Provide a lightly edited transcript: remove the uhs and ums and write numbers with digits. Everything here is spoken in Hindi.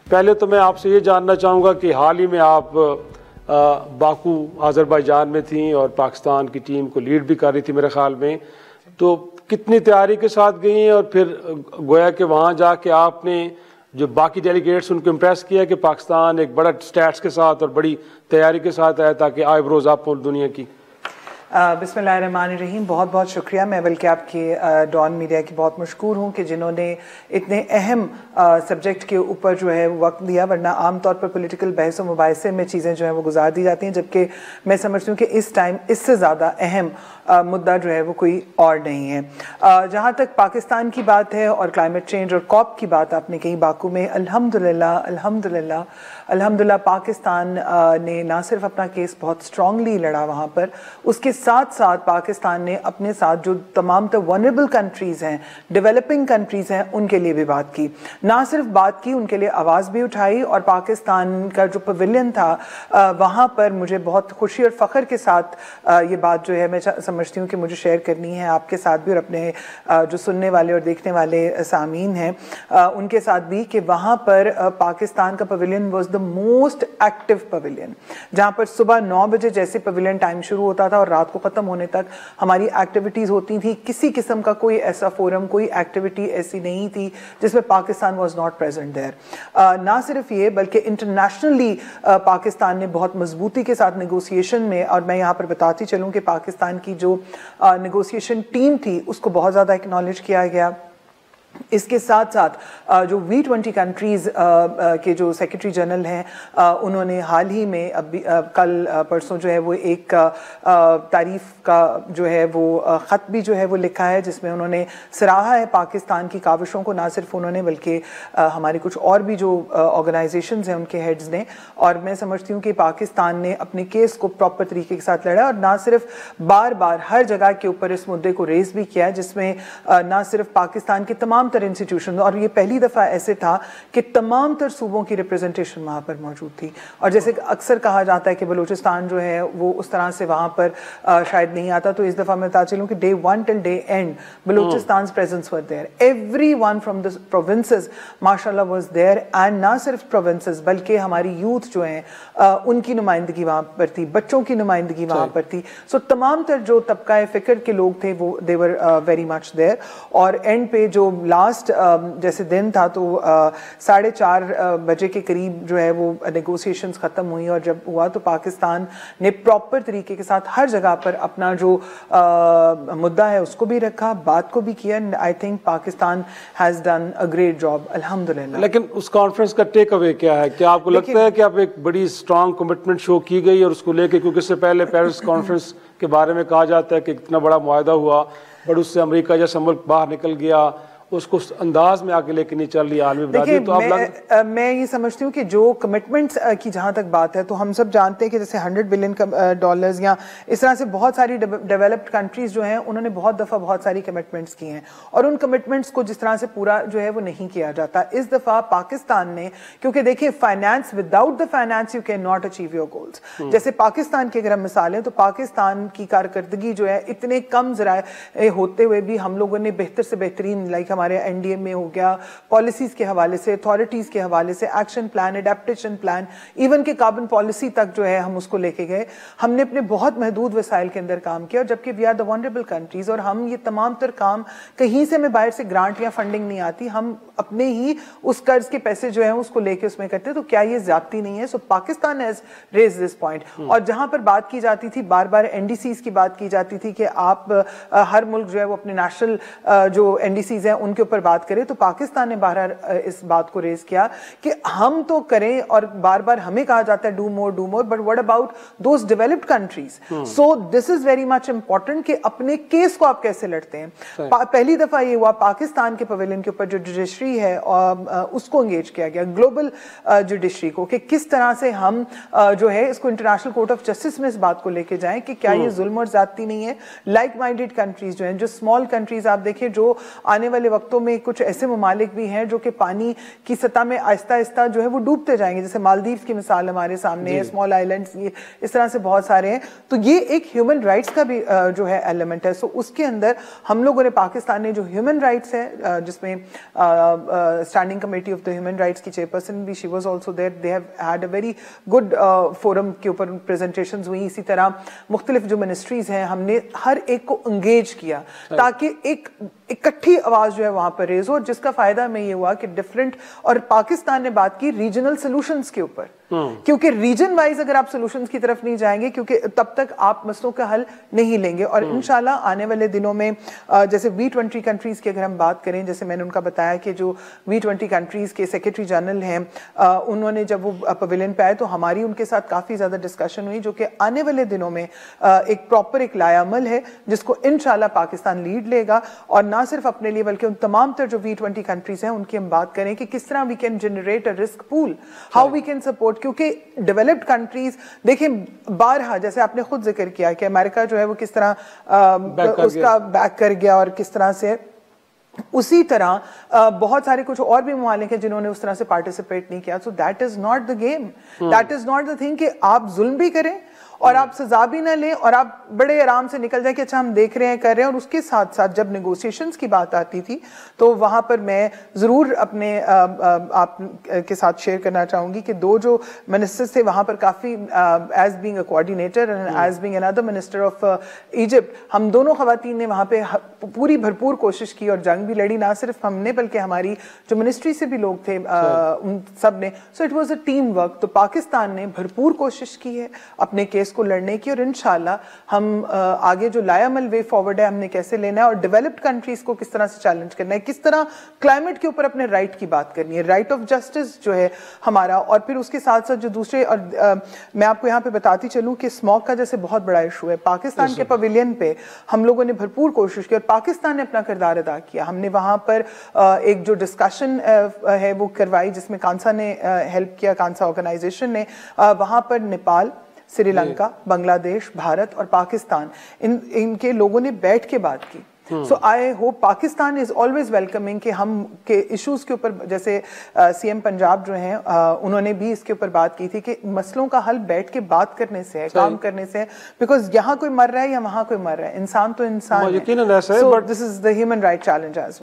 पहले तो मैं आपसे ये जानना चाहूँगा कि हाल ही में आप बाकू अज़रबैजान में थी और पाकिस्तान की टीम को लीड भी कर रही थी मेरे ख्याल में, तो कितनी तैयारी के साथ गई हैं और फिर गोया कि वहाँ जाके आपने जो बाकी डेलीगेट्स उनको इम्प्रेस किया कि पाकिस्तान एक बड़ा स्टैट्स के साथ और बड़ी तैयारी के साथ आया ताकि आईब्रोज अप हो दुनिया की? बिस्मिल्लाहिर्रहमानिर्रहीम, बहुत बहुत शुक्रिया। मैं बल्कि आपके डॉन मीडिया की बहुत मशकूर हूँ कि जिन्होंने इतने अहम सब्जेक्ट के ऊपर जो है वो वक्त दिया, वरना आमतौर पर पॉलिटिकल बहस और मुबाहिसे में चीज़ें जो है वो गुजार दी जाती हैं, जबकि मैं समझती हूँ कि इस टाइम इससे ज़्यादा अहम मुद्दा जो है वो कोई और नहीं है। जहाँ तक पाकिस्तान की बात है और क्लाइमेट चेंज और कॉप की बात आपने कही बाकू में, अल्हम्दुलिल्लाह अल्हम्दुलिल्लाह अल्हम्दुलिल्लाह पाकिस्तान ने ना सिर्फ अपना केस बहुत स्ट्रांगली लड़ा वहाँ पर, उसके साथ साथ पाकिस्तान ने अपने साथ जो तमाम तो वनरेबल कंट्रीज़ हैं, डेवलपिंग कंट्रीज़ हैं, उनके लिए भी बात की। ना सिर्फ बात की, उनके लिए आवाज़ भी उठाई। और पाकिस्तान का जो पवेलियन था वहाँ पर मुझे बहुत खुशी और फ़ख्र के साथ ये बात जो है मैं समझती हूँ कि मुझे शेयर करनी है आपके साथ भी और अपने जो सुनने वाले और देखने वाले सामीन हैं उनके साथ भी, कि वहाँ पर पाकिस्तान का pavilion was the most active pavilion, जहाँ पर सुबह 9 बजे जैसे पवेलियन टाइम शुरू होता था और रात को ख़त्म होने तक हमारी एक्टिविटीज़ होती थी। किसी किस्म का कोई ऐसा फोरम, कोई एक्टिविटी ऐसी नहीं थी जिसमें Pakistan was not present there. ना सिर्फ ये बल्कि इंटरनेशनली पाकिस्तान ने बहुत मजबूती के साथ नेगोशिएशन में, और मैं यहाँ पर बताती चलूँ कि पाकिस्तान की जो नेगोशिएशन टीम थी उसको बहुत ज़्यादा एक्नॉलेज किया गया। इसके साथ साथ जो V20 कंट्रीज़ के जो सेक्रेटरी जनरल हैं उन्होंने हाल ही में अभी कल परसों जो है वो एक तारीफ़ का जो है वो ख़त भी जो है वो लिखा है, जिसमें उन्होंने सराहा है पाकिस्तान की काविशों को। ना सिर्फ उन्होंने बल्कि हमारी कुछ और भी जो ऑर्गेनाइजेशंस हैं उनके हेड्स ने। और मैं समझती हूँ कि पाकिस्तान ने अपने केस को प्रॉपर तरीके के साथ लड़ा और ना सिर्फ बार बार हर जगह के ऊपर इस मुद्दे को रेज भी किया, जिसमें ना सिर्फ पाकिस्तान के तमाम तर इंस्टीट्यूशन, और ये पहली दफा ऐसे था कि तमाम तर सूबों की रिप्रेजेंटेशन वहां पर मौजूद थी। और जैसे अक्सर कहा जाता है कि बलूचिस्तान जो है वो उस तरह से वहां पर शायद नहीं आता, तो इस दफा मैं बता चलूं कि day 1 till day end Balochistan presence were there. Everyone from the provinces माशाल्लाह वाज देयर। एंड ना सिर्फ प्रोविंसेस बल्कि हमारी यूथ जो है उनकी नुमाइंदगी वहां पर थी, बच्चों की नुमाइंदगी वहां पर थी। सो तमाम तर जो तबका फिक्र के लोग थे वो दे वर वेरी मच देयर। और एंड पे जो लास्ट जैसे दिन था तो 4:30 बजे के करीब जो है वो नेगोशिएशंस ख़त्म हुई, और जब हुआ तो पाकिस्तान ने प्रॉपर तरीके के साथ हर जगह पर अपना जो मुद्दा है उसको भी रखा, बात को भी किया। I think Pakistan has done a great job अल्हम्दुलिल्लाह। लेकिन उस कॉन्फ्रेंस का टेक अवे क्या है? क्या आपको लगता है कि आप एक बड़ी स्ट्रांग कमिटमेंट शो की गई और उसको लेके, क्योंकि इससे पहले पेरिस कॉन्फ्रेंस के बारे में कहा जाता है कि इतना बड़ा मुआहदा हुआ बट उससे अमेरिका जैसा मुल्क बाहर निकल गया, उसको अंदाज में आगे लेके नहीं चल रही आलमी बरादरी। तो मैं ये समझती हूँ कि जो कमिटमेंट्स की जहाँ तक बात है तो हम सब जानते हैं कि जैसे $100 बिलियन या इस तरह से बहुत सारी डेवलप्ड कंट्रीज जो हैं उन्होंने बहुत दफ़ा बहुत सारी कमिटमेंट्स की हैं, और उन कमिटमेंट्स को जिस तरह से पूरा जो है वो नहीं किया जाता। इस दफ़ा पाकिस्तान ने, क्योंकि देखिए finance, without the finance you can not achieve your goals. जैसे पाकिस्तान की अगर हम मिसाल लें तो पाकिस्तान की कारकर्दगी जो है इतने कम ज़राए होते हुए भी हम लोगों ने बेहतर से बेहतरीन, लाइक हमारे एनडीए में हो गया, पॉलिसीज के हवाले से, अथॉरिटीज के हवाले से, action plan, adaptation plan, even के कार्बन पॉलिसी तक जो है हम उसको लेके गए। हमने अपने बहुत महदूद वसाइल के अंदर काम किया, और जबकि we are the vulnerable countries, और हम ये तमाम तर काम कहीं से में बाहर से ग्रांट या फंडिंग नहीं आती, हम अपने ही उस कर्ज के पैसे जो है उसको लेके उसमें करते, तो क्या ये ज्यादती नहीं है? So Pakistan has raise this point. और जहां पर बात की जाती थी, बार बार एनडीसीज की बात की जाती थी कि आप हर मुल्क जो है वो अपने नेशनल जो एनडीसीज हैं उनके ऊपर बात करें, तो पाकिस्तान ने बाहर इस बात को रेज किया कि हम तो करें, और बार बार हमें कहा जाता है do more, but what about those developed countries? So this is very much important कि अपने केस को आप कैसे लड़ते हैं। पहली दफा ये हुआ पाकिस्तान के पवेलियन के ऊपर जो जुडिशरी है उसको एंगेज किया गया, ग्लोबल जुडिशरी को, कि किस तरह से हम जो है इसको इंटरनेशनल कोर्ट ऑफ जस्टिस में इस बात को लेके जाएं कि क्या ये जुल्म और ज्यादती नहीं है। लाइक माइंडेड कंट्रीज जो हैं, जो स्मॉल कंट्रीज आप देखें जो आने वाले वक्तों में कुछ ऐसे ममालिक भी हैं जो कि पानी की सतह में आहिस्ता आहिस्ता जो है वो डूबते जाएंगे, जैसे मालदीव की मिसाल हमारे सामने है, स्मॉल आइलैंड्स, ये इस तरह से बहुत सारे हैं। तो ये एक ह्यूमन राइट्स का भी जो है एलिमेंट है। सो उसके अंदर हम लोगों ने, पाकिस्तान ने जो ह्यूमन राइट्स है, जिसमें standing committee of the human rights की चेयरपर्सन भी, she was also there, they have had a very good forum के ऊपर प्रेजेंटेशंस हुई। इसी तरह मुख्तलिफ जो मिनिस्ट्रीज हैं, हमने हर एक को एंगेज किया ताकि एक इकट्ठी आवाज जो है वहां पर रेज हो, जिसका फायदा में ये हुआ कि डिफरेंट, और पाकिस्तान ने बात की रीजनल सॉल्यूशंस के ऊपर, क्योंकि रीजन वाइज अगर आप सॉल्यूशंस की तरफ नहीं जाएंगे, क्योंकि तब तक आप मसलों का हल नहीं लेंगे। और इंशाल्लाह आने वाले दिनों में जैसे V20 कंट्रीज की अगर हम बात करें, जैसे मैंने उनका बताया कि जो V20 कंट्रीज के सेक्रेटरी जनरल हैं, उन्होंने जब वो पवेलियन पे आए तो हमारी उनके साथ काफी ज्यादा डिस्कशन हुई, जो कि आने वाले दिनों में एक प्रॉपर एक लायामल है जिसको इंशाल्लाह पाकिस्तान लीड लेगा। और ना सिर्फ अपने लिए बल्कि उन तमाम तर जो V20 कंट्रीज हैं उनकी हम बात करें कि किस तरह we can generate a risk pool, how we can support, क्योंकि डेवलप्ड कंट्रीज देखें बारहा, जैसे आपने खुद जिक्र किया कि अमेरिका जो है वो किस तरह उसका बैक कर गया और किस तरह से, उसी तरह बहुत सारे कुछ और भी ममालिक हैं जिन्होंने उस तरह से पार्टिसिपेट नहीं किया। So that is not the game, that is not the thing कि आप जुल्म भी करें और आप सजा भी ना लें और आप बड़े आराम से निकल जाए कि अच्छा हम देख रहे हैं, कर रहे हैं। और उसके साथ साथ जब नेगोशिएशंस की बात आती थी तो वहां पर मैं जरूर अपने आप के साथ शेयर करना चाहूंगी कि दो जो मिनिस्टर्स थे वहां पर काफी as being a coordinator and as being another minister of Egypt, हम दोनों खवातीन ने वहां पे पूरी भरपूर कोशिश की और जंग भी लड़ी, ना सिर्फ हमने बल्कि हमारी जो मिनिस्ट्री से भी लोग थे उन सब ने। So it was a team work. तो पाकिस्तान ने भरपूर कोशिश की है अपने केस को लड़ने की, और इंशाल्लाह हम आगे जो लायामल वे फॉरवर्ड है हमने कैसे लेना है और डेवलप्ड कंट्रीज को किस तरह से चैलेंज करना है, किस तरह क्लाइमेट के ऊपर अपने राइट की बात करनी है, राइट ऑफ जस्टिस जो है हमारा। और फिर उसके साथ साथ जो दूसरे, और मैं आपको यहाँ पे बताती चलूं कि स्मॉग का जैसे बहुत बड़ा इशू है, पाकिस्तान के पवेलियन पे हम लोगों ने भरपूर कोशिश की और पाकिस्तान ने अपना किरदार अदा किया। हमने वहां पर एक जो डिस्कशन है वो करवाई जिसमें कांसा ने हेल्प किया, कांसा ऑर्गेनाइजेशन ने। वहां पर नेपाल, श्रीलंका, बांग्लादेश, भारत और पाकिस्तान, इनके लोगों ने बैठ के बात की। So I hope Pakistan is always welcoming कि हम के इश्यूज के ऊपर, जैसे सीएम पंजाब जो हैं उन्होंने भी इसके ऊपर बात की थी कि मसलों का हल बैठ के बात करने से है, काम करने से है, बिकॉज यहाँ कोई मर रहा है या वहां कोई मर रहा है, इंसान तो इंसान है। So this is the human right challenge as